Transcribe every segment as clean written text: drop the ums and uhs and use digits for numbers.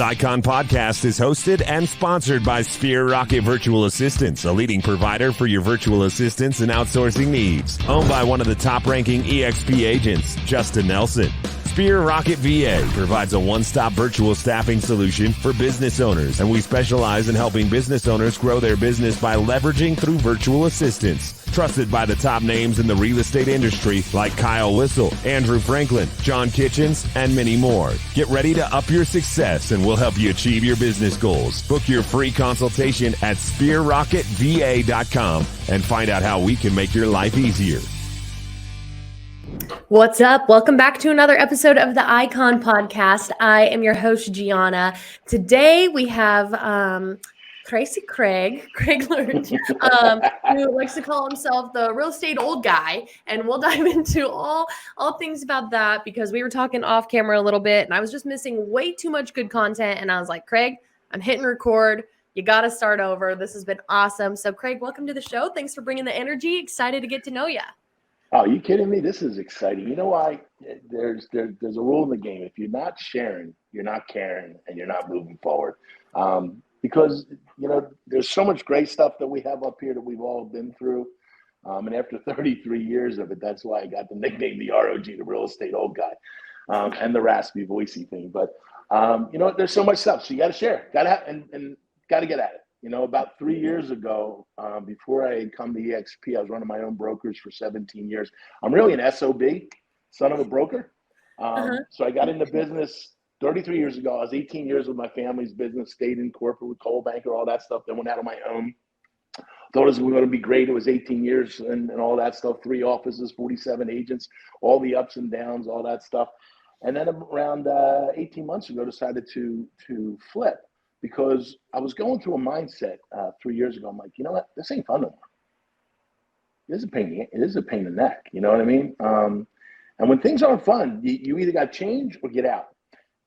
This Icon podcast is hosted and sponsored by Sphere Rocket Virtual Assistants, a leading provider for your virtual assistants and outsourcing needs. Owned by one of the top-ranking EXP agents, Justin Nelson. Sphere Rocket VA provides a one-stop virtual staffing solution for business owners, and we specialize in helping business owners grow their business by leveraging through virtual assistants. Trusted by the top names in the real estate industry like Kyle Whistle, Andrew Franklin, John Kitchens, and many more. Get ready to up your success and we'll help you achieve your business goals. Book your free consultation at sphererocketva.com and find out how we can make your life easier. What's up? Welcome back to another episode of the Icon Podcast. I am your host, Gianna. Today we have Craig Lerch, who likes to call himself the real estate old guy, and we'll dive into all things about that because we were talking off camera a little bit, and I was just missing way too much good content, and I was like, Craig, I'm hitting record. You got to start over. This has been awesome. So, Craig, welcome to the show. Thanks for bringing the energy. Excited to get to know you. Oh, you kidding me? This is exciting. You know why? There's a rule in the game. If you're not sharing, you're not caring, and you're not moving forward. Because, you know, there's so much great stuff that we have up here that we've all been through. And after 33 years of it, that's why I got the nickname, the ROG, the real estate old guy, and the raspy, voicey thing. But, you know, there's so much stuff. So you got to share, got to have, and got to get at it. You know, about 3 years ago, before I had come to EXP, I was running my own brokers for 17 years. I'm really an SOB, son of a broker. So I got into business 33 years ago. I was 18 years with my family's business, stayed in corporate with Coal Banker, all that stuff. Then went out on my own. Thought it was going to be great. It was 18 years and all that stuff, 3 offices, 47 agents, all the ups and downs, all that stuff. And then around 18 months ago, decided to flip because I was going through a mindset 3 years ago. I'm like, you know what? This ain't fun no more. It is a pain in the neck. You know what I mean? And when things aren't fun, you either got to change or get out.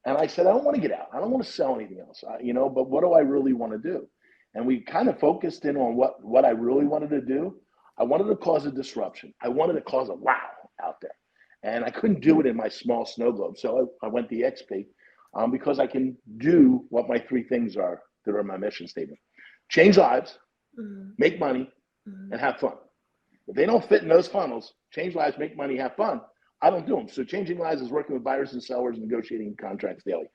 And I said, I don't want to get out. I don't want to sell anything else, you know, but what do I really want to do? And we kind of focused in on what I really wanted to do. I wanted to cause a disruption. I wanted to cause a wow out there. And I couldn't do it in my small snow globe. So I went to EXP because I can do what my 3 things are that are my mission statement. Change lives, make money, and have fun. If they don't fit in those funnels, change lives, make money, have fun, I don't do them. So changing lives is working with buyers and sellers, negotiating contracts daily.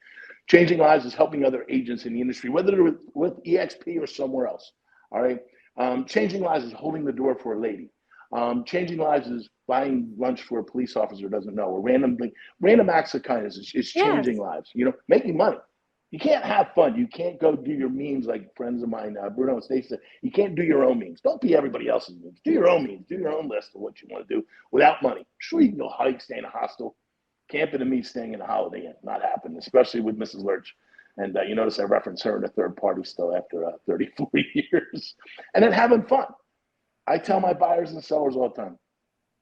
Changing lives is helping other agents in the industry, whether they're with EXP or somewhere else. All right. Changing lives is holding the door for a lady. Changing lives is buying lunch for a police officer who doesn't know, or random acts of kindness is changing lives. You know, making money. You can't have fun. You can't go do your memes like friends of mine, Bruno and Stacey said. You can't do your own memes. Don't be everybody else's memes. Do your own memes. Do your own list of what you want to do without money. Sure, you can go hike, stay in a hostel. Camping and me staying in a Holiday Inn. Not happening, especially with Mrs. Lerch. And you notice I reference her in a third party still after 34 years. And then having fun. I tell my buyers and sellers all the time,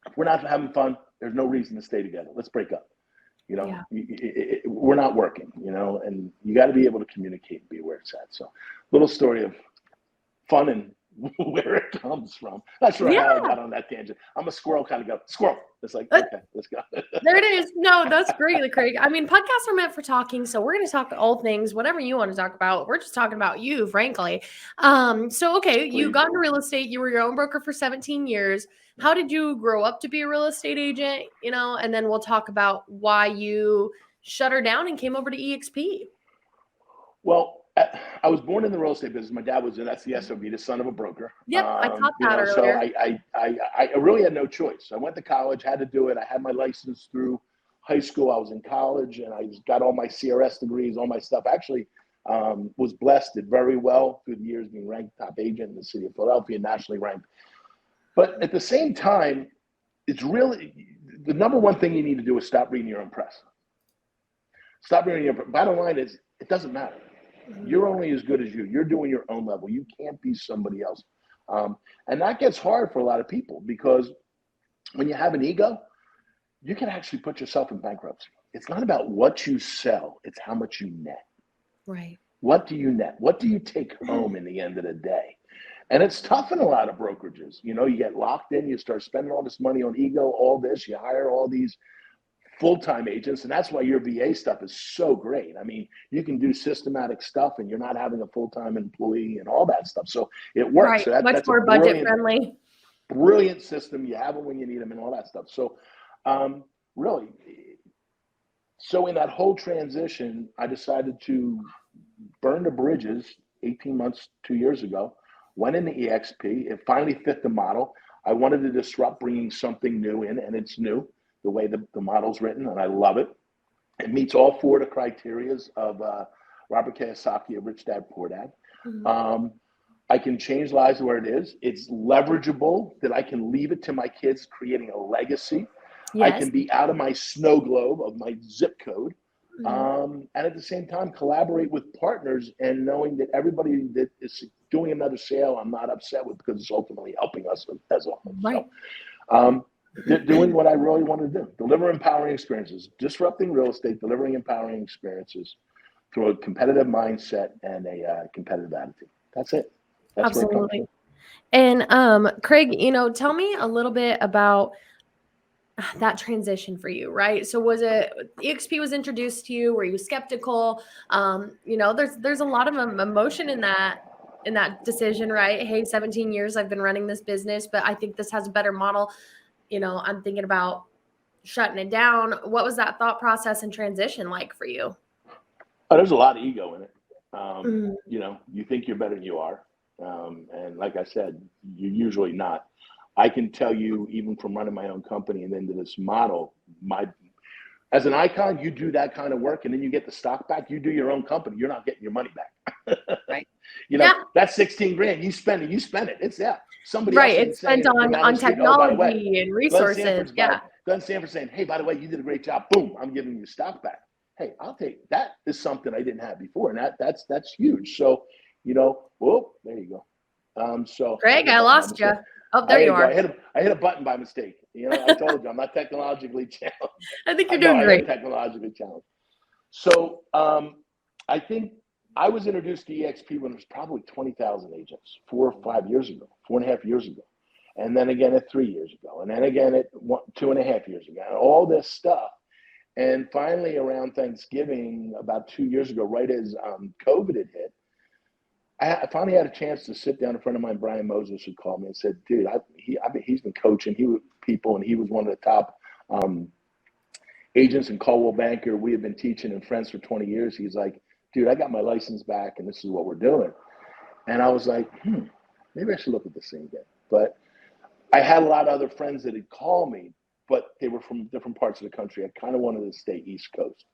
if we're not having fun, there's no reason to stay together. Let's break up. You know, we're not working, you know, and you got to be able to communicate and be where it's at. So little story of fun and where it comes from. Not sure how I got on that tangent. I'm a squirrel kind of go, squirrel. It's like, okay, let's go. There it is. No, that's great, Craig. I mean, podcasts are meant for talking, so we're going to talk all things, whatever you want to talk about. We're just talking about you, frankly. So, okay, you got into real estate. You were your own broker for 17 years. How did you grow up to be a real estate agent? You know, and then we'll talk about why you shut her down and came over to EXP. Well, I was born in the real estate business. My dad was that's the SOB, the son of a broker. Yep, I caught that earlier. So I really had no choice. I went to college, had to do it. I had my license through high school. I was in college, and I got all my CRS degrees, all my stuff. Actually, was blessed, did very well through the years, being ranked top agent in the city of Philadelphia, nationally ranked. But at the same time, it's really the number one thing you need to do is stop reading your own press. Stop reading your press. Bottom line is, it doesn't matter. You're only as good as you. You're doing your own level. You can't be somebody else. And that gets hard for a lot of people because when you have an ego, you can actually put yourself in bankruptcy. It's not about what you sell. It's how much you net. Right. What do you net? What do you take home in the end of the day? And it's tough in a lot of brokerages. You know, you get locked in, you start spending all this money on ego, all this, you hire all these full-time agents, and that's why your VA stuff is so great. I mean, you can do systematic stuff and you're not having a full-time employee and all that stuff. So it works. Right. So Much that's more a budget friendly. brilliant system. You have them when you need them and all that stuff. So really, so in that whole transition, I decided to burn the bridges 18 months, 2 years ago, went into EXP. It finally fit the model. I wanted to disrupt, bringing something new in, and it's new, the way the model's written, and I love it. It meets all four of the criterias of Robert Kiyosaki of Rich Dad, Poor Dad. Mm-hmm. I can change lives where it is. It's leverageable, that I can leave it to my kids, creating a legacy. Yes. I can be out of my snow globe of my zip code. Mm-hmm. And at the same time, collaborate with partners, and knowing that everybody that is doing another sale, I'm not upset with, because it's ultimately helping us as a whole. Right. So, doing what I really want to do, deliver empowering experiences, disrupting real estate, delivering empowering experiences through a competitive mindset and a competitive attitude. That's it. That's absolutely. And Craig, tell me a little bit about that transition for you, right? So was it EXP was introduced to you? Were you skeptical? There's a lot of emotion in that decision, right? Hey, 17 years I've been running this business, but I think this has a better model. I'm thinking about shutting it down. What was that thought process and transition like for you? Oh, there's a lot of ego in it. You think you're better than you are. And like I said, you're usually not. I can tell you, even from running my own company and into this model, as an icon, you do that kind of work and then you get the stock back. You do your own company, you're not getting your money back. Right. That's 16 grand. You spend it. It's somebody right. else. It's spent on technology and resources. Glenn Sanford saying, hey, by the way, you did a great job. Boom, I'm giving you stock back. Hey, I'll take that. Is something I didn't have before, and that's huge. So, whoop, there you go. So Greg, I lost you. Oh, there you are. I hit a button by mistake. I told you I'm not technologically challenged. I think you're doing great. I am technologically challenged. So I think I was introduced to EXP when there was probably 20,000 agents 4 or 5 years ago, 4.5 years ago. And then again at 3 years ago. And then again at 2.5 years ago. And all this stuff. And finally around Thanksgiving, about 2 years ago, right as COVID had hit, I finally had a chance to sit down. A friend of mine, Brian Moses, who called me and said, dude, he's been coaching people, and he was one of the top agents in Caldwell Banker. We have been teaching and friends for 20 years. He's like, dude, I got my license back, and this is what we're doing. And I was like, maybe I should look at this thing again. But I had a lot of other friends that had called me, but they were from different parts of the country. I kind of wanted to stay East Coast.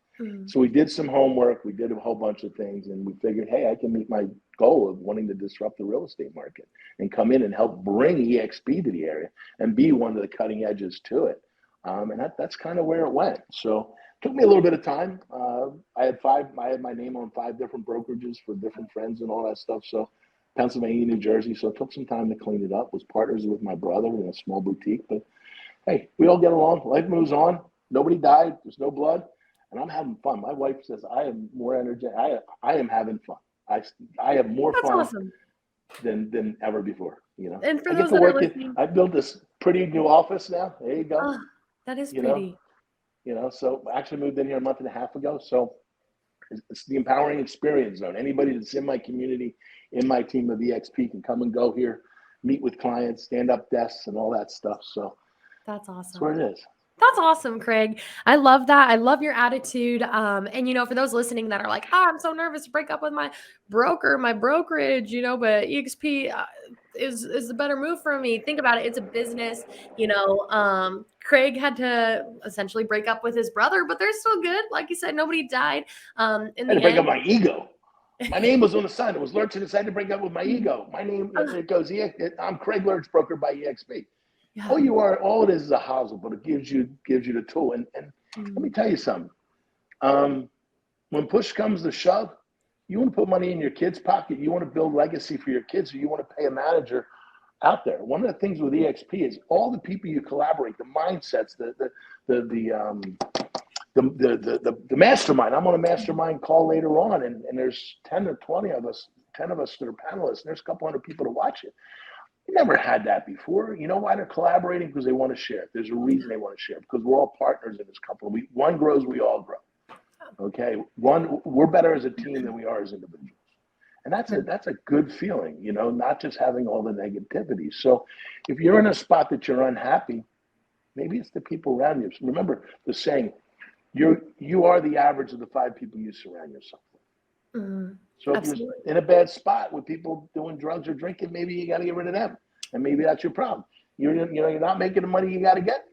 So we did some homework. We did a whole bunch of things, and we figured, hey, I can meet my goal of wanting to disrupt the real estate market and come in and help bring EXP to the area and be one of the cutting edges to it. And that's kind of where it went. So it took me a little bit of time. I had my name on 5 different brokerages for different friends and all that stuff. So Pennsylvania, New Jersey. So it took some time to clean it up. Was partners with my brother in a small boutique, but hey, we all get along. Life moves on. Nobody died. There's no blood. And I'm having fun. My wife says I am more energetic. I am having fun. I have more fun awesome. than ever before. And for those that are listening, I built this pretty new office now. There you go. Oh, that is pretty. So I actually moved in here a month and a half ago. So it's the empowering experience zone. Anybody that's in my community, in my team of EXP, can come and go here, meet with clients, stand up desks, and all that stuff. So that's awesome. That's where it is. That's awesome, Craig. I love that. I love your attitude. And, for those listening that are like, I'm so nervous to break up with my brokerage, but EXP is the better move for me. Think about it. It's a business, Craig had to essentially break up with his brother, but they're still good. Like you said, nobody died. I had to break up my ego. My name was on the sign. It was Lerch, and decided to break up with my ego. My name, it goes, I'm Craig Lerch, broker by EXP. Yeah. All it is a hustle, but it gives you the tool. And let me tell you something. When push comes to shove, you want to put money in your kids' pocket. You want to build legacy for your kids, or you want to pay a manager out there. One of the things with EXP is all the people you collaborate, the mindsets, the mastermind. I'm on a mastermind call later on, and there's 10 or 20 of us, 10 of us that are panelists, and there's a couple hundred people to watch it. You never had that before. You know why they're collaborating? Because they want to share. There's a reason they want to share, because we're all partners in this company. One grows, we all grow. Okay, we're better as a team than we are as individuals, and that's a good feeling. Not just having all the negativity. So, if you're in a spot that you're unhappy, maybe it's the people around you. Remember the saying, you are the average of the 5 people you surround yourself with. Mm-hmm. So if Absolutely. you're in a bad spot with people doing drugs or drinking, maybe you got to get rid of them, and maybe that's your problem. You're not making the money you got to get.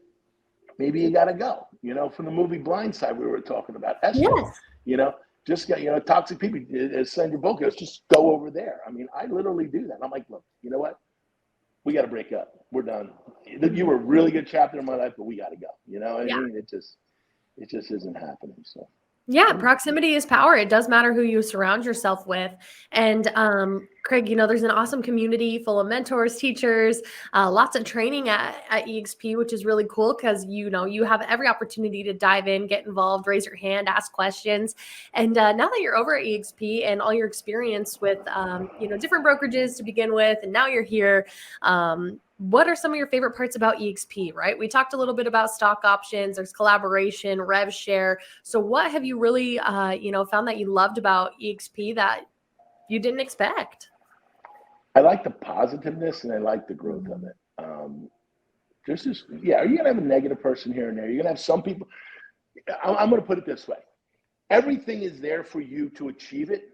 Maybe you got to go. From the movie Blindside we were talking about. Esther, Yes. just get toxic people. Send your book. Just go over there. I mean, I literally do that. I'm like, look, you know what? We got to break up. We're done. You were a really good chapter in my life, but we got to go. You know what I mean? It just isn't happening. So. Yeah, proximity is power. It does matter who you surround yourself with. And Craig, there's an awesome community full of mentors, teachers, lots of training at EXP, which is really cool because, you have every opportunity to dive in, get involved, raise your hand, ask questions. And now that you're over at EXP and all your experience with, different brokerages to begin with, and now you're here, what are some of your favorite parts about EXP, right? We talked a little bit about stock options, there's collaboration, rev share. So what have you really, found that you loved about EXP that you didn't expect? I like the positiveness and I like the growth of it. Are you going to have a negative person here and there? You're going to have some people. I'm going to put it this way. Everything is there for you to achieve it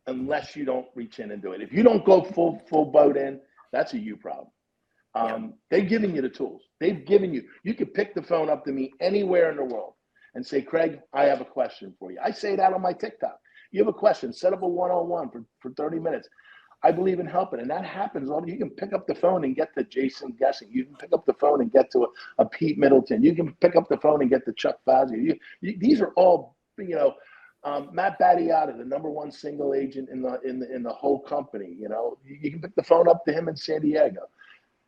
unless you don't reach in and do it. If you don't go full boat in, that's a you problem. They've given you the tools. They've given you can pick the phone up to me anywhere in the world and say, Craig, I have a question for you. I say that on my TikTok. You have a question, set up a one-on-one for 30 minutes. I believe in helping, and that happens. You can pick up the phone and get to Jason Guessing. You can pick up the phone and get to a Pete Middleton. You can pick up the phone and get to Chuck Fazio. These are all, Matt Battiata, the #1 single agent in the whole company. You can pick the phone up to him in San Diego.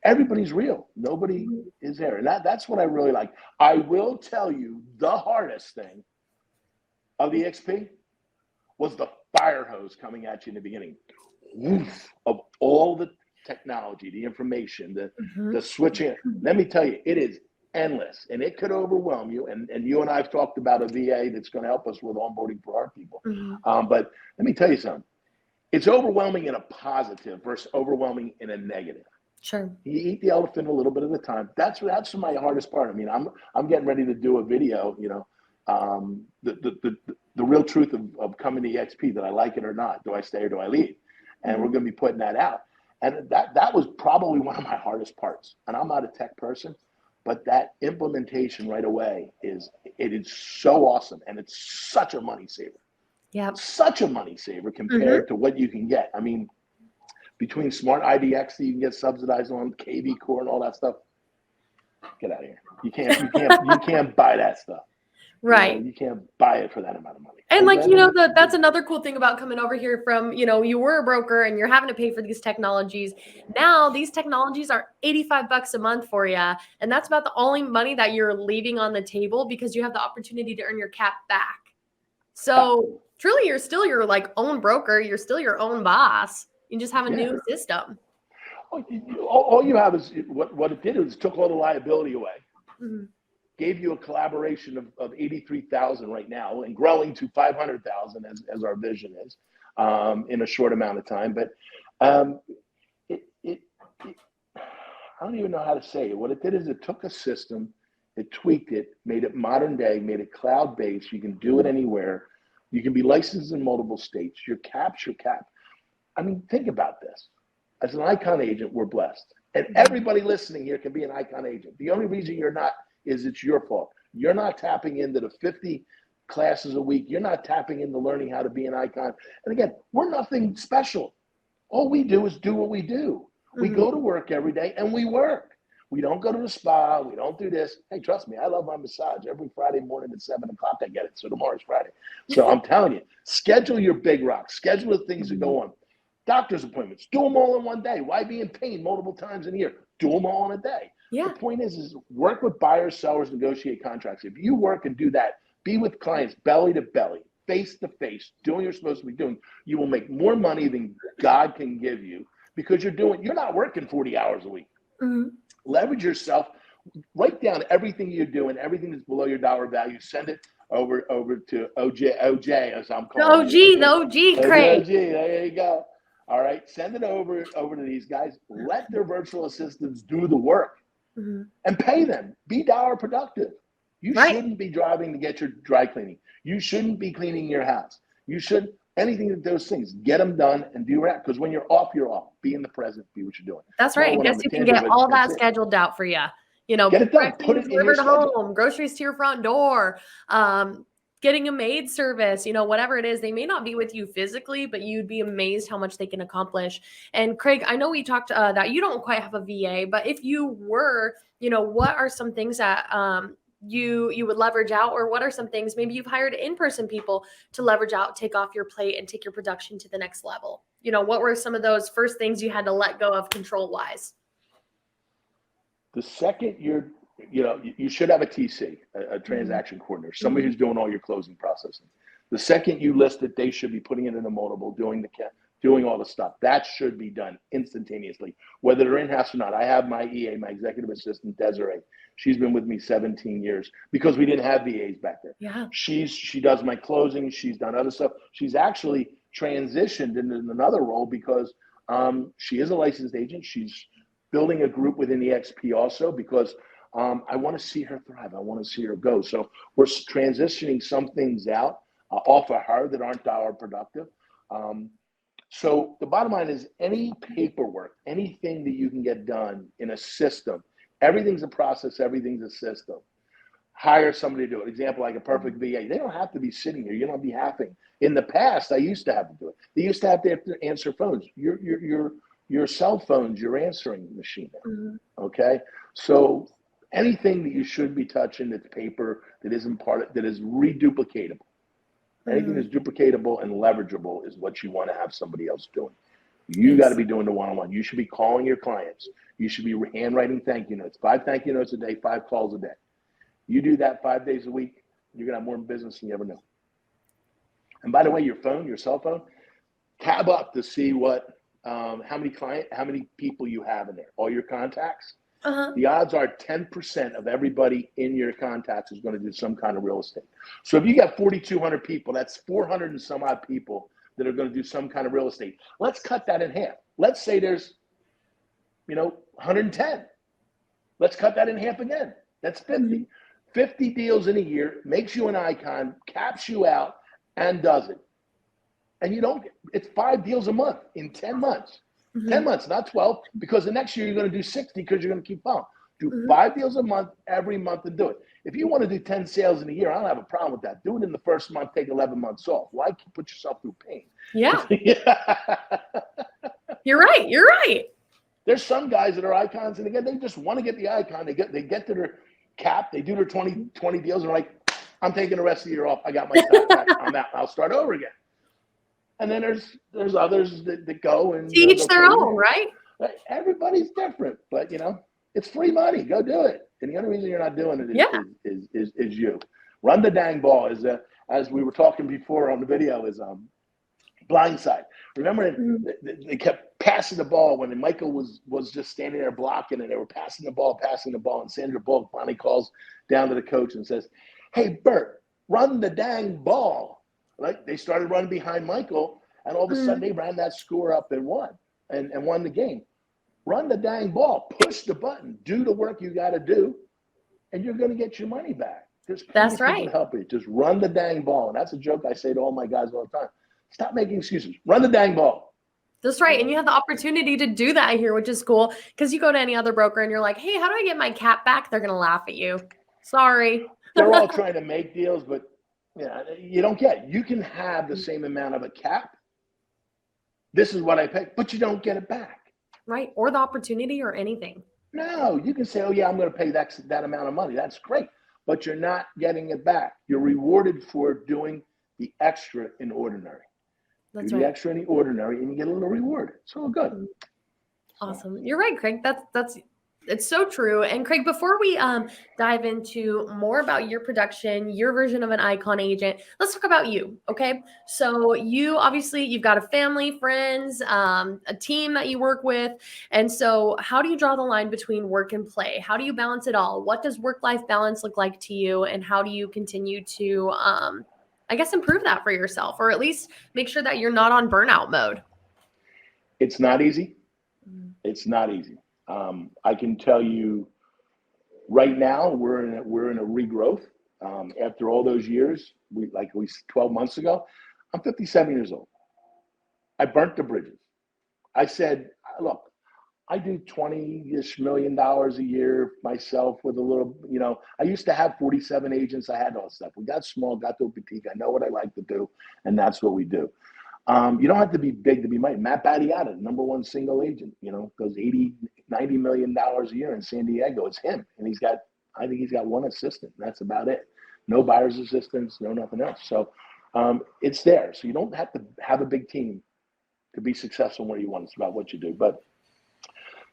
Everybody's real. Nobody is there, and that's what I really like. I will tell you, the hardest thing of the EXP was the fire hose coming at you in the beginning. Oof, of all the technology, the information, the switching. Let me tell you, it is endless, and it could overwhelm you. And you and I have talked about a VA that's going to help us with onboarding for our people. But let me tell you something. It's overwhelming in a positive versus overwhelming in a negative. Sure. You eat the elephant a little bit at a time. That's my hardest part. I mean, I'm getting ready to do a video. The real truth of coming to EXP, that I like it or not. Do I stay or do I leave? And we're going to be putting that out. And that was probably one of my hardest parts. And I'm not a tech person, but that implementation right away is so awesome, and it's such a money saver. Yeah, such a money saver compared to what you can get. I mean, between Smart IDX that you can get subsidized on, KV Core and all that stuff, get out of here. You can't buy that stuff. Right. You can't buy it for that amount of money. And that's another cool thing about coming over here from, you were a broker and you're having to pay for these technologies. Now these technologies are $85 a month for you. And that's about the only money that you're leaving on the table because you have the opportunity to earn your cap back. So truly you're still your own broker. You're still your own boss. You just have a new system. All you have is what it did is took all the liability away. Gave you a collaboration of 83,000 right now and growing to 500,000 as our vision is in a short amount of time. But I don't even know how to say it. What it did is it took a system, it tweaked it, made it modern day, made it cloud-based. You can do it anywhere. You can be licensed in multiple states. Your cap's your cap. I mean, think about this. As an Icon agent, we're blessed. And everybody listening here can be an Icon agent. The only reason you're not is it's your fault. You're not tapping into the 50 classes a week. You're not tapping into learning how to be an Icon. And again, we're nothing special. All we do is do what we do. We go to work every day and we work. We don't go to the spa. We don't do this. Hey, trust me, I love my massage. Every Friday morning at 7 o'clock, I get it. So tomorrow's Friday. So I'm telling you, schedule your big rocks. Schedule the things that go on. Doctor's appointments, do them all in one day. Why be in pain multiple times in a year? Do them all in a day. Yeah. The point is work with buyers, sellers, negotiate contracts. If you work and do that, be with clients belly to belly, face to face, doing what you're supposed to be doing, you will make more money than God can give you because you're not working 40 hours a week. Mm-hmm. Leverage yourself. Write down everything you do and everything that's below your dollar value. Send it over to OJ, as I'm calling The OG, Craig. OG, there you go. All right, send it over to these guys. Let their virtual assistants do the work and pay them. Be dollar productive. You shouldn't be driving to get your dry cleaning. You shouldn't be cleaning your house. You shouldn't anything of those things. Get them done and do that. Because when you're off, you're off. Be in the present. Be what you're doing. That's right. I guess you can get all that scheduled out for you. You know, get it done. Put it delivered home, groceries to your front door, getting a maid service, you know, whatever it is. They may not be with you physically, but you'd be amazed how much they can accomplish. And Craig, I know we talked that you don't quite have a VA, but if you were, you know, what are some things that you would leverage out, or what are some things maybe you've hired in-person people to leverage out, take off your plate and take your production to the next level? You know, what were some of those first things you had to let go of control wise? The second you should have a TC, a transaction coordinator, somebody who's doing all your closing processing. The second you list it, they should be putting it in a moldable, doing all the stuff. That should be done instantaneously, whether they're in-house or not. I have my EA, my executive assistant, Desiree. She's been with me 17 years because we didn't have VAs back there. Yeah. She does my closing. She's done other stuff. She's actually transitioned into another role because she is a licensed agent. She's building a group within EXP also because I want to see her thrive. I want to see her go. So we're transitioning some things out off of her that aren't dollar productive. So the bottom line is any paperwork, anything that you can get done in a system, everything's a process, everything's a system. Hire somebody to do it. Example, like a perfect VA. They don't have to be sitting here. You don't be having. In the past, I used to have to do it. They used to have to answer phones. Your cell phone's your answering machine now. Okay? So anything that you should be touching that's paper, that isn't that is reduplicatable. Anything that's duplicatable and leverageable is what you want to have somebody else doing. You got to be doing the one-on-one. You should be calling your clients. You should be handwriting thank you notes. 5 thank you notes a day, 5 calls a day. You do that 5 days a week, you're going to have more business than you ever knew. And by the way, your cell phone, tab up to see what, how many people you have in there, all your contacts. The odds are 10% of everybody in your contacts is going to do some kind of real estate. So if you got 4,200 people, that's 400 and some odd people that are going to do some kind of real estate. Let's cut that in half. Let's say there's, 110. Let's cut that in half again. That's 50. 50 deals in a year, makes you an icon, caps you out, and does it. And it's 5 deals a month in 10 months. 10 months, not 12, because the next year you're going to do 60 because you're going to keep on. Do 5 deals a month every month and do it. If you want to do 10 sales in a year, I don't have a problem with that. Do it in the first month, take 11 months off. Why put yourself through pain? Yeah. You're right. There's some guys that are icons, and again, they just want to get the icon. They get to their cap, they do their 20 deals, and they're like, I'm taking the rest of the year off. I got my stuff back. I'm out. I'll start over again. And then there's others that go and each their own, right? Everybody's different, but it's free money. Go do it. And the only reason you're not doing it is you. Run the dang ball. As we were talking before on the video, is blindside. Remember they kept passing the ball when Michael was just standing there blocking, and they were passing the ball, and Sandra Bullock finally calls down to the coach and says, "Hey, Bert, run the dang ball." Right? They started running behind Michael, and all of a sudden they ran that score up and won the game. Run the dang ball, push the button, do the work you got to do, and you're going to get your money back. There's plenty of people to help you. Just run the dang ball. And that's a joke I say to all my guys all the time. Stop making excuses. Run the dang ball. That's right. And you have the opportunity to do that here, which is cool, because you go to any other broker and you're like, hey, how do I get my cap back? They're going to laugh at you. Sorry. They're all trying to make deals, but you don't get it. You can have the same amount of a cap. This is what I pay, but you don't get it back. Right. Or the opportunity or anything. No, you can say, oh yeah, I'm going to pay that amount of money. That's great, but you're not getting it back. You're rewarded for doing the extra in ordinary. That's do the extra in the ordinary and you get a little reward. It's all good. Awesome. You're right, Craig. That's It's so true. And Craig, before we dive into more about your production, your version of an icon agent, let's talk about you. Okay. So you obviously you've got a family, friends, a team that you work with. And so how do you draw the line between work and play? How do you balance it all? What does work-life balance look like to you? And how do you continue to I guess improve that for yourself, or at least make sure that you're not on burnout mode? It's not easy. It's not easy. I can tell you right now we're in a regrowth. After all those years, we 12 months ago, I'm 57 years old. I burnt the bridges. I said, look, I do $20-ish million a year myself with a little, I used to have 47 agents. I had all stuff. We got small, got to a boutique. I know what I like to do, and that's what we do. You don't have to be big to be mighty. Matt Battiata, number one single agent, goes $90 million a year in San Diego. It's him. And I think he's got one assistant. That's about it. No buyer's assistants, no nothing else. So it's there. So you don't have to have a big team to be successful where you want. It's about what you do. But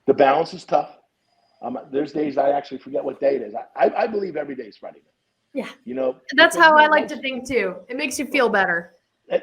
the balance is tough. There's days I actually forget what day it is. I believe every day is Friday night. Yeah. That's how I like to think too. It makes you feel better.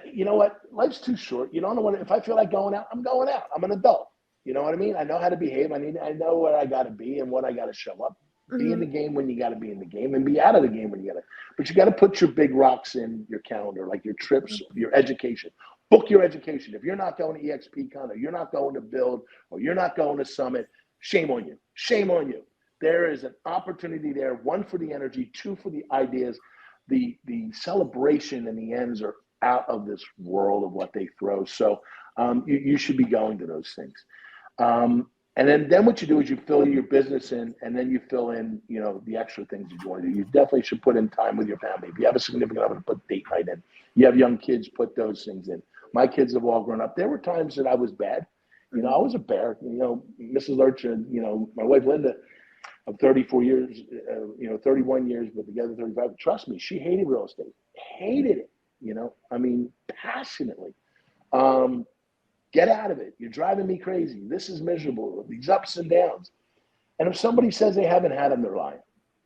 You know what? Life's too short. You don't know if I feel like going out, I'm going out. I'm an adult. You know what I mean? I know how to behave. I know where I got to be and what I got to show up. Be in the game when you got to be in the game, and be out of the game when you got to. But you got to put your big rocks in your calendar, like your trips, your education. Book your education. If you're not going to EXP Con, or you're not going to Build, or you're not going to Summit, shame on you. Shame on you. There is an opportunity there. One, for the energy. Two, for the ideas. The celebration and the ends are out of this world of what they throw. So you should be going to those things. And then what you do is you fill your business in, and then you fill in, the extra things you want to do. You definitely should put in time with your family. If you have a significant other, put date night in. You have young kids, put those things in. My kids have all grown up. There were times that I was bad. I was a bear. Mrs. Lerch and, my wife Linda of 34 years, 31 years, but together 35. Trust me, she hated real estate. Hated it. Passionately. Get out of it. You're driving me crazy. This is miserable. These ups and downs. And if somebody says they haven't had them, they're lying.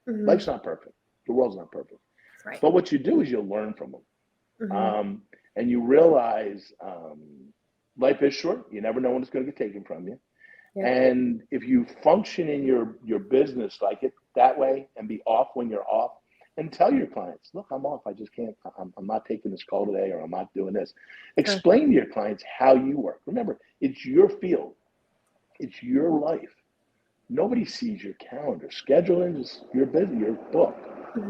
Life's not perfect. The world's not perfect. That's right. But what you do is you'll learn from them. And you realize life is short. You never know when it's going to get taken from you. Yeah. And if you function in your business like it that way, and be off when you're off, and tell your clients, look, I'm off. I just can't, I'm not taking this call today, or I'm not doing this. Explain to your clients how you work. Remember, it's your field. It's your life. Nobody sees your calendar. Scheduling is your business, your book.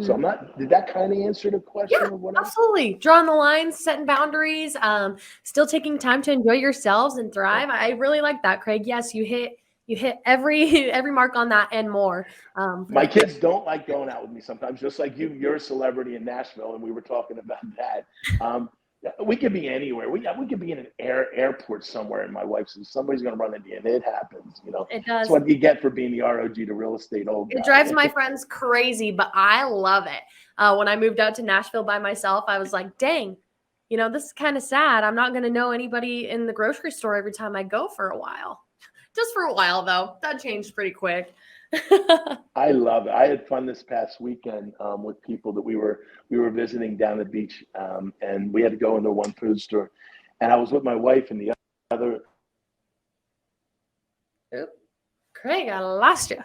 So did that kind of answer the question? Yeah, absolutely. Drawing the lines, setting boundaries, still taking time to enjoy yourselves and thrive. I really like that, Craig. Yes, you hit every mark on that and more. My kids don't like going out with me sometimes, just like you. You're a celebrity in Nashville, and we were talking about that. We could be anywhere. We could be in an airport somewhere, and my wife says somebody's going to run into you, and it happens. It does. That's what you get for being the ROG to real estate old guy. It drives my friends crazy, but I love it. When I moved out to Nashville by myself, I was like, dang, this is kind of sad. I'm not going to know anybody in the grocery store every time I go for a while. Just for a while, though. That changed pretty quick. I love it. I had fun this past weekend with people that we were visiting down the beach, and we had to go into one food store, and I was with my wife and the other. Oop. Craig, I lost you.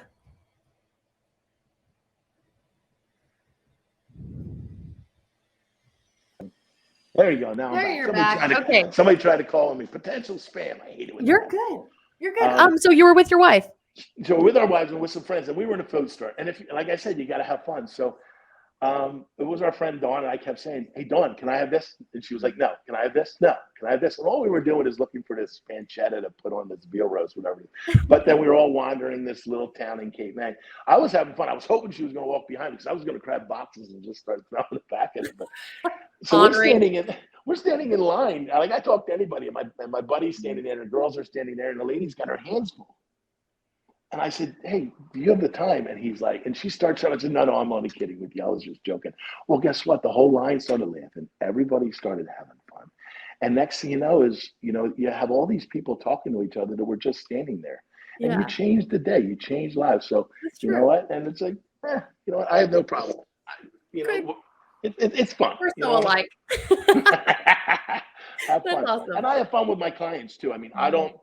There you go. Now there you're back. Okay. Somebody tried to call me potential spam. I hate it. You're good. You're good. So you were with your wife. So we're with our wives and with some friends, and we were in a food store. And like I said, you got to have fun. So it was our friend Dawn, and I kept saying, "Hey, Dawn, can I have this?" And she was like, "No." "Can I have this?" "No." "Can I have this?" And all we were doing is looking for this pancetta to put on this veal roast, whatever. But then we were all wandering this little town in Cape May. I was having fun. I was hoping she was going to walk behind me, because I was going to grab boxes and just start throwing it back at her. But so we're standing in line. Like, I talk to anybody, and my buddy's standing there, and the girls are standing there, and the lady's got her hands full. And I said, "Hey, do you have the time?" And he's like, and she starts out. I said, No, I'm only kidding with you. I was just joking. Well, guess what? The whole line started laughing. Everybody started having fun. And next thing you know is, you have all these people talking to each other that were just standing there. and you change the day, you change lives. So That's you true. know what? And it's like, you know what? I have no problem. It's fun. We're You so know alike. have That's fun, awesome. and I have fun with my clients too. I mean, I don't.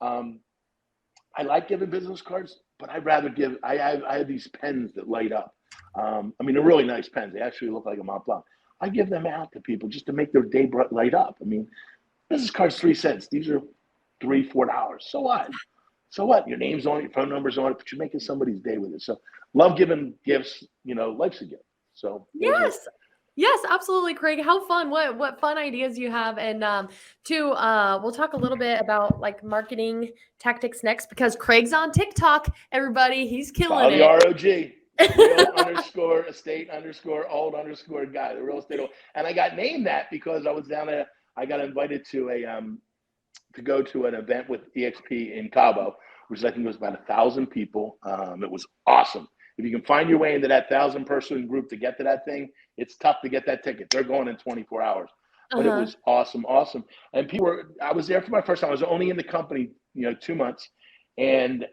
I like giving business cards, but I'd rather give. I have these pens that light up. I mean, they're really nice pens. They actually look like a Mont Blanc. I give them out to people just to make their day light up. I mean, business cards 3 cents. These are $3-4. So what? So what? Your name's on it, your phone number's on it, but you're making somebody's day with it. So love giving gifts. You know, life's a gift. So Yes, absolutely, Craig. How fun. What fun ideas you have. And we'll talk a little bit about like marketing tactics next because Craig's on TikTok, everybody. He's killing it. Follow the ROG. Real estate guy, the real estate. And I got named that because I was down there. I got invited to to go to an event with EXP in Cabo, which I think was about 1,000 people. It was awesome. If you can find your way into that 1,000-person group to get to that thing, it's tough to get that ticket. They're going in 24 hours. But it was awesome. And I was there for my first time. I was only in the company, 2 months. And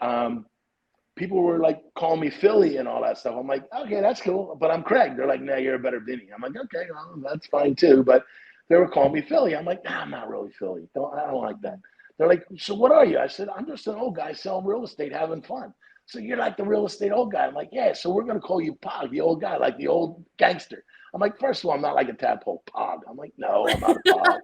people were like calling me Philly and all that stuff. I'm like, okay, that's cool. But I'm Craig. They're like, no, you're a better Vinny. I'm like, okay, well, that's fine too. But they were calling me Philly. I'm like, nah, I'm not really Philly. I don't like that. They're like, so what are you? I said, I'm just an old guy selling real estate, having fun. So you're like the real estate old guy. I'm like, yeah, so we're going to call you Pog, the old guy, like the old gangster. I'm like, first of all, I'm not like a tadpole, Pog. I'm like, no, I'm not a Pog,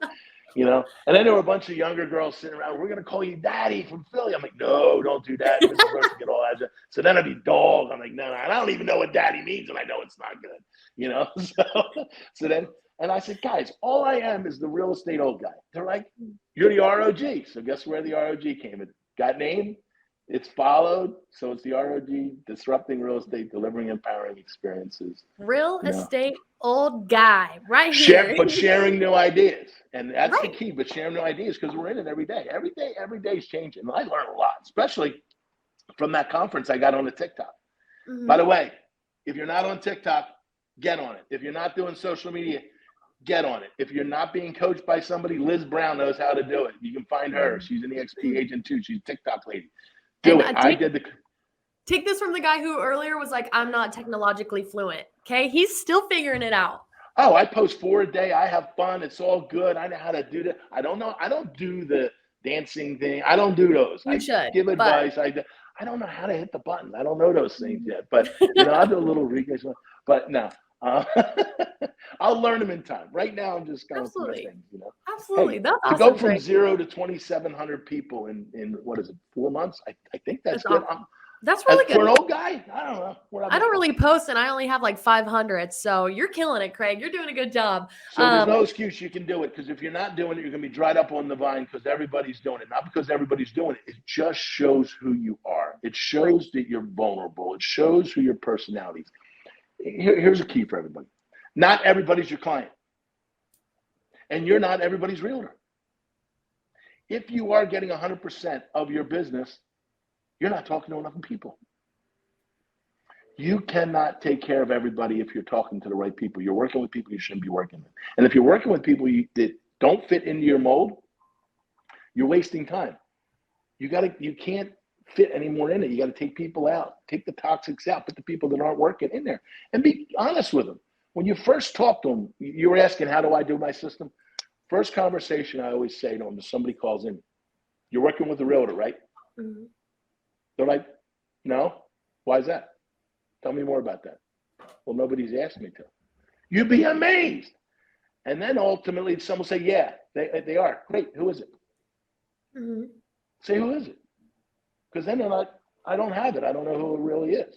And then there were a bunch of younger girls sitting around. We're going to call you Daddy from Philly. I'm like, no, don't do that. This is supposed to get all that. So then I'd be dog. I'm like, no, I don't even know what Daddy means, and I know it's not good, So then, and I said, guys, all I am is the real estate old guy. They're like, you're the ROG. So guess where the ROG came in? Got named. It's followed, so it's the ROG, disrupting real estate, delivering empowering experiences. Real estate old guy, right here. But sharing new ideas, and that's the key. But sharing new ideas because we're in it every day. Every day is changing. And I learn a lot, especially from that conference I got on the TikTok. By the way, if you're not on TikTok, get on it. If you're not doing social media, get on it. If you're not being coached by somebody, Liz Brown knows how to do it. You can find her. She's an EXP agent too. She's a TikTok lady. Do it. Take this from the guy who earlier was like, I'm not technologically fluent. Okay. He's still figuring it out. Oh, I post 4 a day. I have fun. It's all good. I know how to do that. I don't know. I don't do the dancing thing. I don't do those. I give advice. I don't know how to hit the buttons. I don't know those things yet. But, I'll do a little research. But no. I'll learn them in time. Right now, I'm just going through things. Absolutely. Hey, that's awesome. To go from 0 to 2,700 people in what is it, 4 months? I think that's good. Awesome. That's really good. For an old guy, I don't know. I don't really post, and I only have like 500. So you're killing it, Craig. You're doing a good job. So there's no excuse you can do it, because if you're not doing it, you're going to be dried up on the vine because everybody's doing it. Not because everybody's doing it. It just shows who you are. It shows that you're vulnerable. It shows who your personality is. Here's a key for everybody. Not everybody's your client. And you're not everybody's realtor. If you are getting 100% of your business, you're not talking to enough people. You cannot take care of everybody if you're talking to the right people. You're working with people you shouldn't be working with. And if you're working with people that don't fit into your mold, you're wasting time. You can't fit any more in it. You got to take people out, take the toxics out, put the people that aren't working in there, and be honest with them. When you first talk to them, you were asking, how do I do my system? First conversation I always say to them, if somebody calls in, you're working with a realtor, right? Mm-hmm. They're like, no. Why is that? Tell me more about that. Well, nobody's asked me to. You'd be amazed. And then ultimately someone will say, yeah, they are. Great. Who is it? Mm-hmm. Say, who is it? Because then they're like, I don't have it. I don't know who it really is.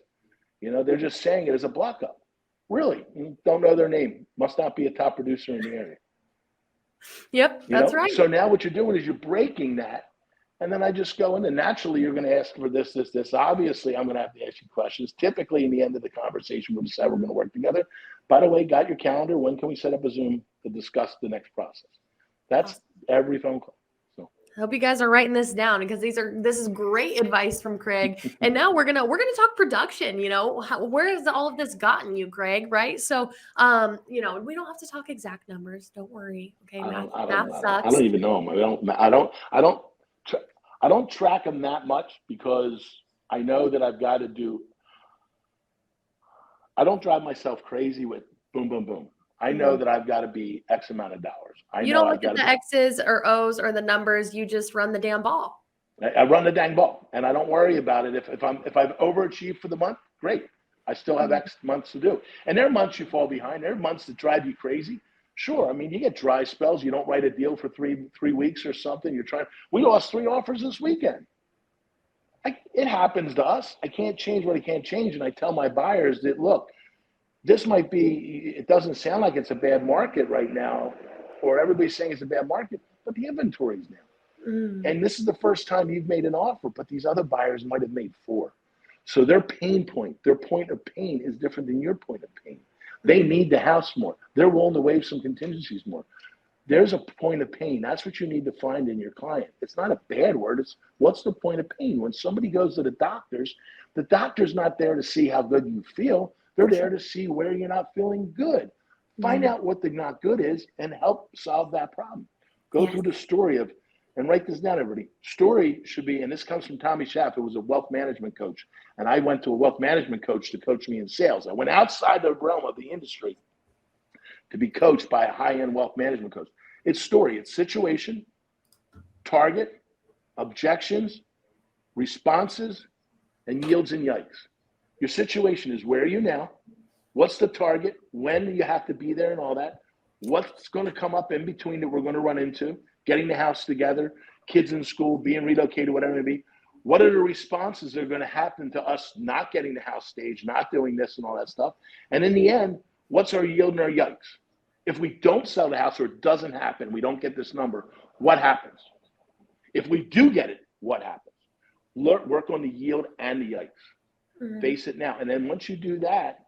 They're just saying it as a block up. Really? You don't know their name. Must not be a top producer in the area. Yep, that's right. So now what you're doing is you're breaking that. And then I just go in, and naturally you're going to ask for this. Obviously, I'm going to have to ask you questions. Typically, in the end of the conversation, we'll decide we're going to work together. By the way, got your calendar? When can we set up a Zoom to discuss the next process? That's every phone call. So I hope you guys are writing this down, because this is great advice from Craig. And now we're gonna talk production. Where has all of this gotten you, Craig? Right? So we don't have to talk exact numbers. Don't worry. Okay, math sucks. I don't even know them. I don't track them that much because I know that I've got to do. I don't drive myself crazy with boom, boom, boom. I know that I've got to be X amount of dollars. You don't look at the X's or O's or the numbers. You just run the damn ball. I run the dang ball, and I don't worry about it. If I've overachieved for the month, great. I still have X months to do. And there are months you fall behind. There are months that drive you crazy. Sure. I mean, you get dry spells. You don't write a deal for three weeks or something. We lost 3 offers this weekend. It happens to us. I can't change what I can't change. And I tell my buyers that, look, this might be, it doesn't sound like it's a bad market right now, or everybody's saying it's a bad market, but the inventory's now. And this is the first time you've made an offer, but these other buyers might have made 4. So their pain point, their point of pain is different than your point of pain. They need the house more. They're willing to waive some contingencies more. There's a point of pain. That's what you need to find in your client. It's not a bad word. It's what's the point of pain? When somebody goes to the doctor's not there to see how good you feel. They're there to see where you're not feeling good. Find out what the not good is and help solve that problem. Go through the story of, and write this down, everybody. Story should be, and this comes from Tommy Schaff, who was a wealth management coach. And I went to a wealth management coach to coach me in sales. I went outside the realm of the industry to be coached by a high-end wealth management coach. It's story, it's situation, target, objections, responses, and yields and yikes. Your situation is, where are you now? What's the target? When do you have to be there and all that? What's going to come up in between that we're going to run into? Getting the house together, kids in school, being relocated, whatever it may be. What are the responses that are going to happen to us not getting the house staged, not doing this and all that stuff? And in the end, what's our yield and our yikes? If we don't sell the house or it doesn't happen, we don't get this number, what happens? If we do get it, what happens? Work on the yield and the yikes. Face it now. And then once you do that,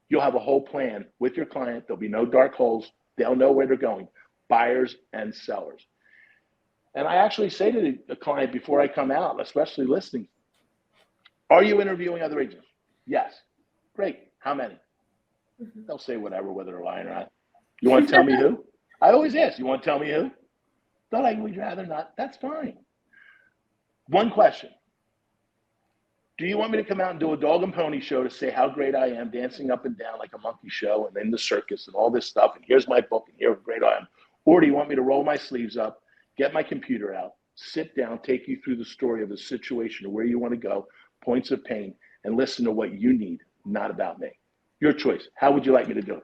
you'll have a whole plan with your client. There'll be no dark holes. They'll know where they're going. Buyers and sellers. And I actually say to the client before I come out, especially listings, are you interviewing other agents? Yes. Great. How many? They'll say whatever, whether they're lying or not. You want to tell me who? I always ask, you want to tell me who? They're like, we'd rather not. That's fine. One question. Do you want me to come out and do a dog and pony show to say how great I am, dancing up and down like a monkey show and then the circus and all this stuff, and here's my book and here's how great I am? Or do you want me to roll my sleeves up, get my computer out, sit down, take you through the story of the situation of where you want to go, points of pain, and listen to what you need, not about me? Your choice. How would you like me to do it?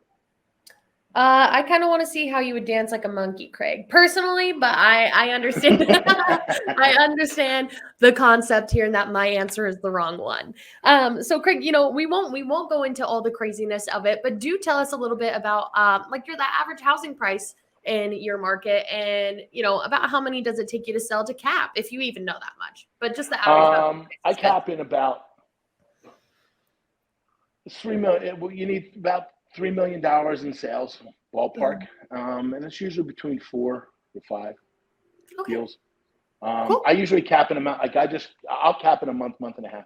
I kind of want to see how you would dance like a monkey, Craig, personally, but I understand. I understand the concept here and that my answer is the wrong one. So Craig, we won't go into all the craziness of it, but do tell us a little bit about like the average housing price in your market, and about how many does it take you to sell to cap, if you even know that much, but just the average. I cap in about $3 million. You need about $3 million in sales, ballpark, and it's usually between 4 to 5 deals. Cool. I usually cap in a month. I'll cap in a month and a half.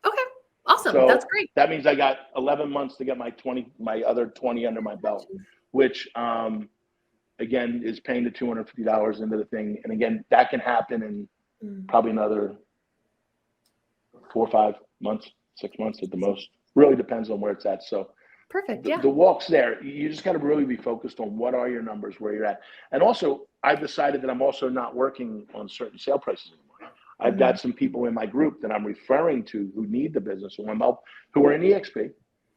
Okay, awesome. So that's great. That means I got 11 months to get my other 20 under my belt, which again is paying the $250 into the thing. And again, that can happen in probably another 4 or 5 months, 6 months at the most. Really depends on where it's at. So. Perfect. Yeah. The walk's there. You just got to really be focused on what are your numbers, where you're at. And also, I've decided that I'm also not working on certain sale prices anymore. I've got some people in my group that I'm referring to who need the business, who are in EXP,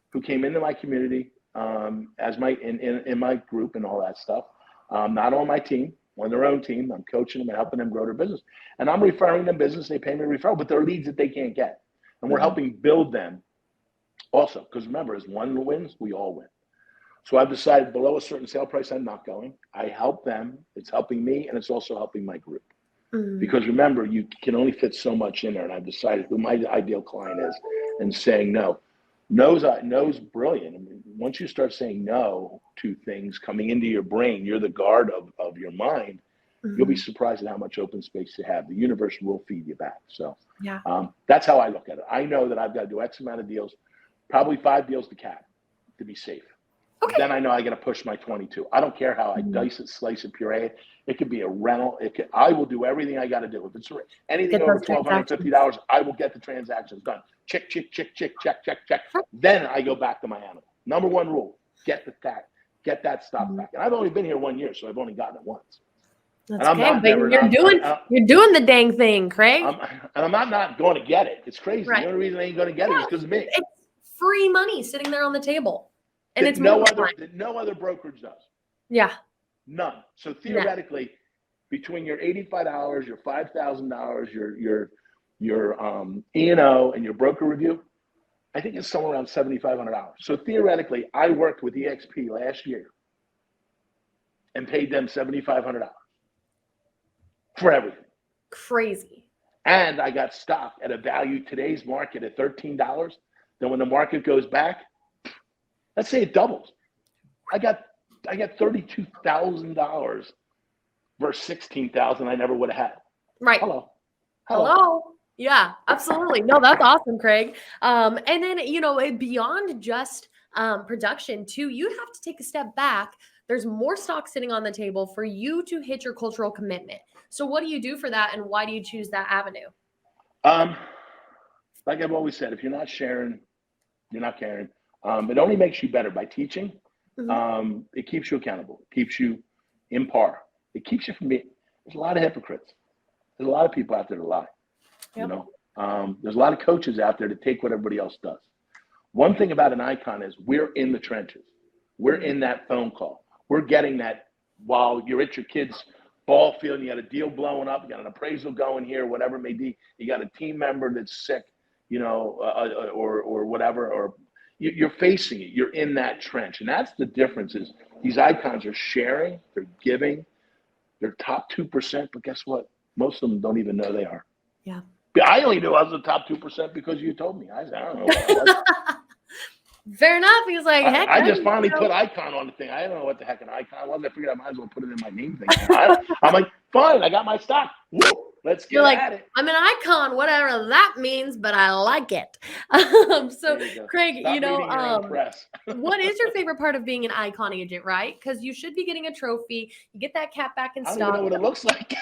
who came into my community as in my group and all that stuff. Not on my team, on their own team. I'm coaching them and helping them grow their business. And I'm referring them business. They pay me a referral, but they're leads that they can't get. And we're helping build them. Also, because remember, as one wins, we all win. So I've decided below a certain sale price, I'm not going. I help them. It's helping me, and it's also helping my group. Because remember, you can only fit so much in there, and I've decided who my ideal client is and saying no. No's brilliant. I mean, once you start saying no to things coming into your brain, you're the guard of your mind, you'll be surprised at how much open space you have. The universe will feed you back. So that's how I look at it. I know that I've got to do X amount of deals. Probably 5 deals to cap to be safe. Okay. then I know I got to push my 22. I don't care how I dice it, slice it, puree it. It could be a rental. I will do everything I got to do. If it's anything over $1,250, I will get the transactions done. Check, check, check, check, check, check, check. Then I go back to my animal. Number one rule: get that stock back. And I've only been here 1 year, so I've only gotten it once. That's okay, but you're doing the dang thing, Craig. I'm not going to get it. It's crazy. Right. The only reason I ain't going to get it is because of me. It's free money sitting there on the table, and it's no other brokerage does. Yeah. None. So theoretically, between your $85, your $5,000, your E&O, and your broker review, I think it's somewhere around $7,500. So theoretically, I worked with EXP last year and paid them $7,500 for everything. Crazy. And I got stock at a value today's market at $13. Then when the market goes back, let's say it doubles. I got $32,000 versus $16,000 I never would have had. Right. Hello. Yeah, absolutely. No, that's awesome, Craig. And then, beyond just production too, you have to take a step back. There's more stock sitting on the table for you to hit your cultural commitment. So what do you do for that, and why do you choose that avenue? Like I've always said, if you're not sharing, you're not caring. It only makes you better by teaching. Mm-hmm. It keeps you accountable. It keeps you in par. It keeps you from being. There's a lot of hypocrites. There's a lot of people out there that lie. Yep. There's a lot of coaches out there that take what everybody else does. One thing about an icon is we're in the trenches. We're in that phone call. We're getting that while you're at your kid's ball field and you got a deal blowing up, you got an appraisal going here, whatever it may be. You got a team member that's sick, or whatever, or you're facing it. You're in that trench. And that's the difference is these icons are sharing, they're giving, they're top 2%, but guess what? Most of them don't even know they are. Yeah. I only knew I was the top 2% because you told me. I said, I don't know what I was. Fair enough. He was like, heck. I just finally put icon on the thing. I don't know what the heck an icon was. I figured I might as well put it in my name thing. I'm like, fine, I got my stock. Woo, let's get at it. I'm an icon, whatever that means, but I like it. So Craig, what is your favorite part of being an icon agent, right? Because you should be getting a trophy. You get that cap back in stock. I don't even know what it looks like.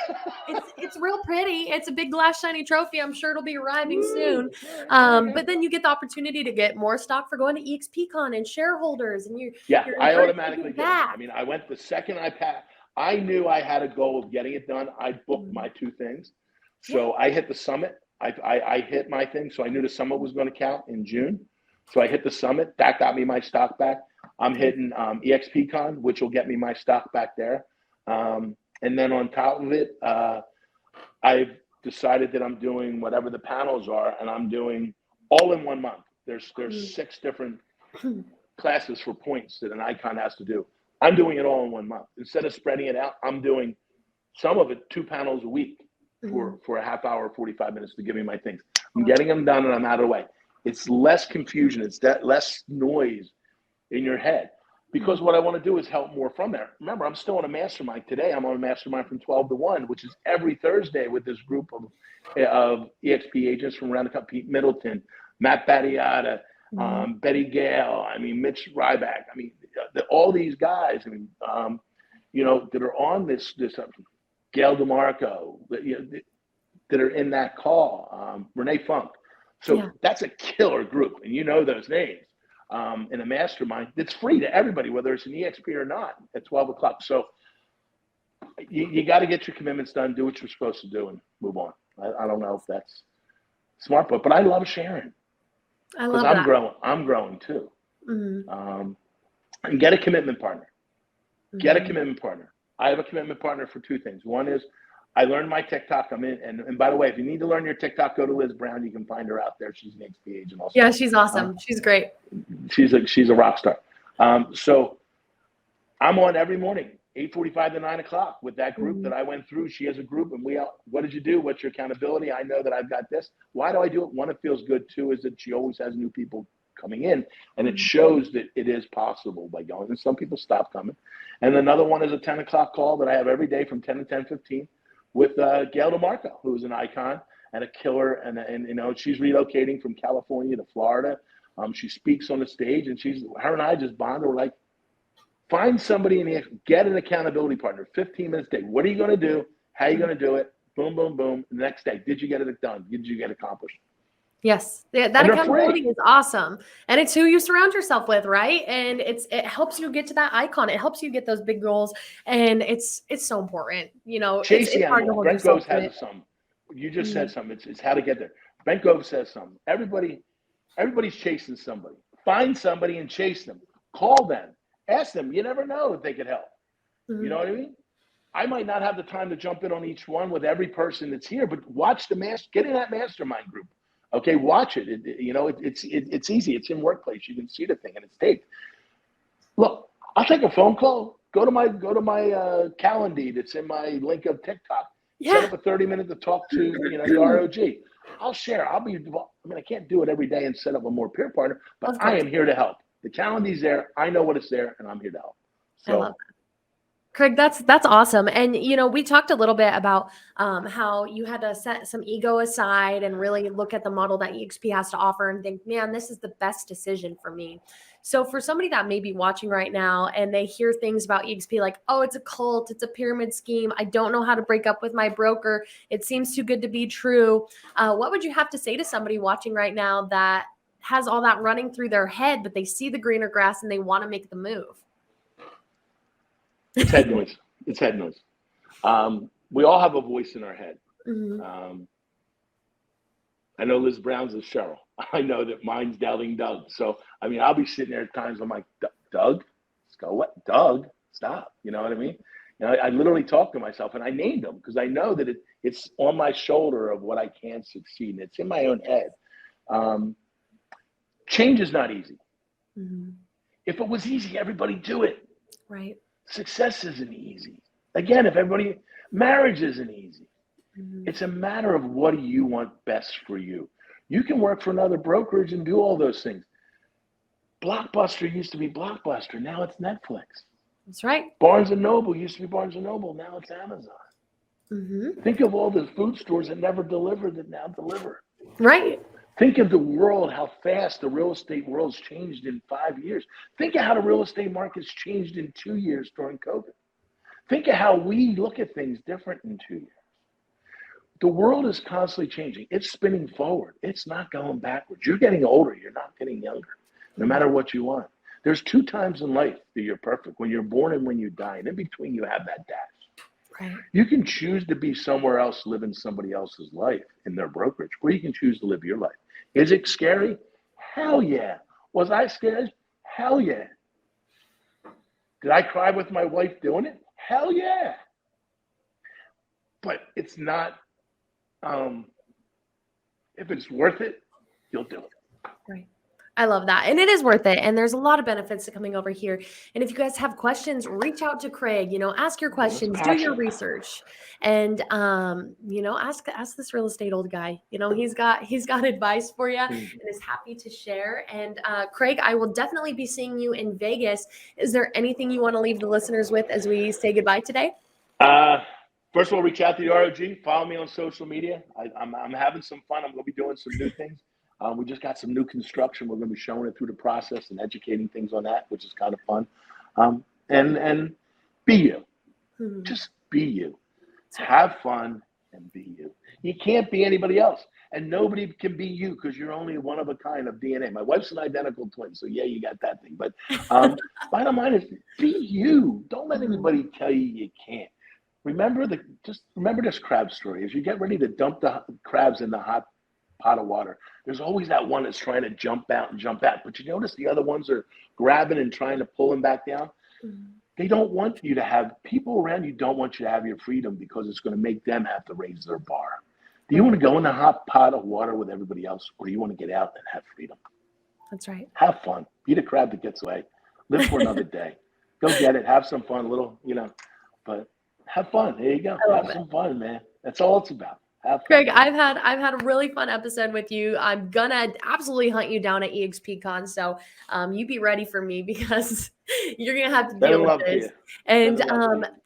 It's real pretty. It's a big glass shiny trophy. I'm sure it'll be arriving soon. But then you get the opportunity to get more stock for going to EXP Con and shareholders, and I automatically get it. I mean, I went the second I knew I had a goal of getting it done. I booked my two things. So I hit the summit. I hit my thing. So I knew the summit was going to count in June. So I hit the summit. That got me my stock back. I'm hitting EXP Con, which will get me my stock back there. And then on top of it, I've decided that I'm doing whatever the panels are, and I'm doing all in 1 month. There's 6 different classes for points that an icon has to do. I'm doing it all in 1 month. Instead of spreading it out, I'm doing some of it 2 panels a week for a half hour, 45 minutes to give me my things. I'm getting them done and I'm out of the way. It's less confusion. It's less noise in your head. Because what I want to do is help more from there. Remember, I'm still on a mastermind today. I'm on a mastermind from 12 to 1, which is every Thursday with this group of EXP agents from around the country. Pete Middleton, Matt Battiata, Betty Gale, Mitch Ryback. All these guys, that are on this Gail DeMarco, that are in that call, Renee Funk. So that's a killer group, and you know those names. In a mastermind, it's free to everybody, whether it's an EXP or not, at 12 o'clock. So you got to get your commitments done, do what you're supposed to do, and move on. I don't know if that's smart, but I love sharing. I love that. I'm growing too. Mm-hmm. And get a commitment partner. Get a commitment partner. I have a commitment partner for 2 things. One is I learned my TikTok. I'm in, and by the way, if you need to learn your TikTok, go to Liz Brown. You can find her out there. She's an EXP agent also. Yeah, she's awesome. She's great. She's a rock star. So I'm on every morning, 8:45 to 9 o'clock with that group that I went through. She has a group, and what did you do? What's your accountability? I know that I've got this. Why do I do it? One, it feels good. 2 is that she always has new people coming in, and it shows that it is possible by going. And some people stop coming. And another one is a 10 o'clock call that I have every day from 10 to 10:15 with Gail DeMarco, who's an icon and a killer. And she's relocating from California to Florida. She speaks on the stage, and her and I just bonded. We're like Find somebody get an accountability partner, 15 minutes a day. What are you going to do? How are you going to do it? Boom, boom, boom. The next day, did you get it done? Did you get it accomplished? Yes, that accountability is awesome. And it's who you surround yourself with, right? And it helps you get to that icon. It helps you get those big goals. And it's so important. You know, it's hard to hold Brent yourself Gove to has it. something. You just said something. It's how to get there. Brent Gove says something. Everybody's chasing somebody. Find somebody and chase them. Call them. Ask them. You never know if they could help. You know what I mean? I might not have the time to jump in on each one with every person that's here, but watch get in that mastermind group. Okay, watch it. It's easy. It's in Workplace. You can see the thing and it's taped. Look, I'll take a phone call. Go to my calendar that's in my link of TikTok. Yeah. Set up a 30-minute to talk to the ROG. I'll share. I can't do it every day and set up a more peer partner, but I am here to help. The calendar's there. I know what it's there, and I'm here to help. So. I love that. Craig, that's awesome. And, we talked a little bit about how you had to set some ego aside and really look at the model that EXP has to offer and think, man, this is the best decision for me. So for somebody that may be watching right now and they hear things about EXP like, oh, it's a cult, it's a pyramid scheme, I don't know how to break up with my broker, it seems too good to be true. What would you have to say to somebody watching right now that has all that running through their head, but they see the greener grass and they want to make the move? It's head noise. It's head noise. We all have a voice in our head. I know Liz Brown's is Cheryl. I know that mine's doubting Doug. So, I'll be sitting there at times, I'm like, Doug? What? Doug? Stop. You know what I mean? I literally talk to myself and I named them because I know that it's on my shoulder of what I can succeed. And it's in my own head. Change is not easy. If it was easy, everybody do it. Right. Success isn't easy. Again, marriage isn't easy. It's a matter of what do you want best for you. You can work for another brokerage and do all those things. Blockbuster used to be Blockbuster. Now it's Netflix. That's right. Barnes & Noble used to be Barnes & Noble. Now it's Amazon. Think of all the food stores that never delivered that now deliver. Right. Think of the world, how fast the real estate world's changed in 5 years. Think of how the real estate market's changed in 2 years during COVID. Think of how we look at things different in 2 years. The world is constantly changing. It's spinning forward. It's not going backwards. You're getting older. You're not getting younger, no matter what you want. There's 2 times in life that you're perfect, when you're born and when you die. And in between, you have that dash. Right. You can choose to be somewhere else, living somebody else's life in their brokerage, or you can choose to live your life. Is it scary? Hell yeah. Was I scared? Hell yeah. Did I cry with my wife doing it? Hell yeah. But it's not, if it's worth it, you'll do it. Right. I love that. And it is worth it. And there's a lot of benefits to coming over here. And if you guys have questions, reach out to Craig, ask your questions, do your research, and, ask this real estate old guy. He's got advice for you and is happy to share. And Craig, I will definitely be seeing you in Vegas. Is there anything you want to leave the listeners with as we say goodbye today? First of all, reach out to the ROG. Follow me on social media. I'm having some fun. I'm going to be doing some new things. We just got some new construction. We're going to be showing it through the process and educating things on that, which is kind of fun. And be you. Just be you. Have fun and be you. You can't be anybody else. And nobody can be you because you're only one of a kind of DNA. My wife's an identical twin, so yeah, you got that thing. But bottom line is be you. Don't let anybody tell you can't. Remember this crab story. As you get ready to dump the crabs in the hot pot of water, there's always that one that's trying to jump out. But you notice the other ones are grabbing and trying to pull him back down. They don't want you to have people around you. Don't want you to have your freedom because it's going to make them have to raise their bar. Do you want to go in the hot pot of water with everybody else, or do you want to get out and have freedom? That's right. Have fun. Be the crab that gets away. Live for another day. Go get it. Have some fun. But have fun. There you go. Have some fun, man. That's all it's about. Craig, I've had a really fun episode with you. I'm gonna absolutely hunt you down at EXP Con, so you be ready for me because you're gonna have to deal with this. And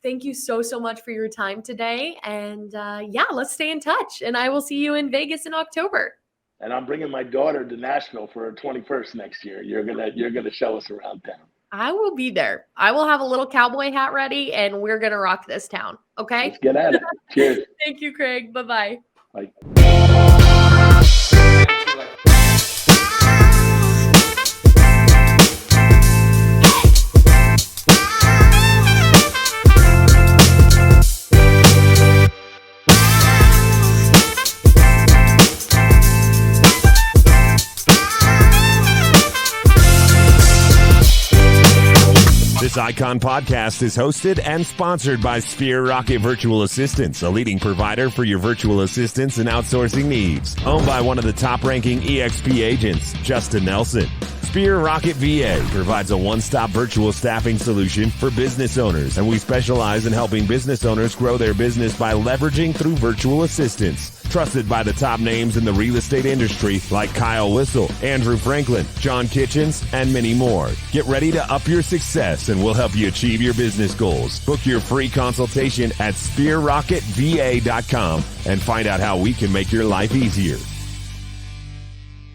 thank you so much for your time today. And let's stay in touch. And I will see you in Vegas in October. And I'm bringing my daughter to Nashville for her 21st next year. You're gonna show us around town. I will be there. I will have a little cowboy hat ready, and we're going to rock this town. Okay? Let's get at it. Cheers. Thank you, Craig. Bye-bye. Bye. This Icon podcast is hosted and sponsored by Sphere Rocket Virtual Assistants, a leading provider for your virtual assistants and outsourcing needs. Owned by one of the top-ranking EXP agents, Justin Nelson. Sphere Rocket VA provides a one-stop virtual staffing solution for business owners, and we specialize in helping business owners grow their business by leveraging through virtual assistants. Trusted by the top names in the real estate industry like Kyle Whistle, Andrew Franklin, John Kitchens, and many more. Get ready to up your success, and we'll help you achieve your business goals. Book your free consultation at sphererocketva.com and find out how we can make your life easier.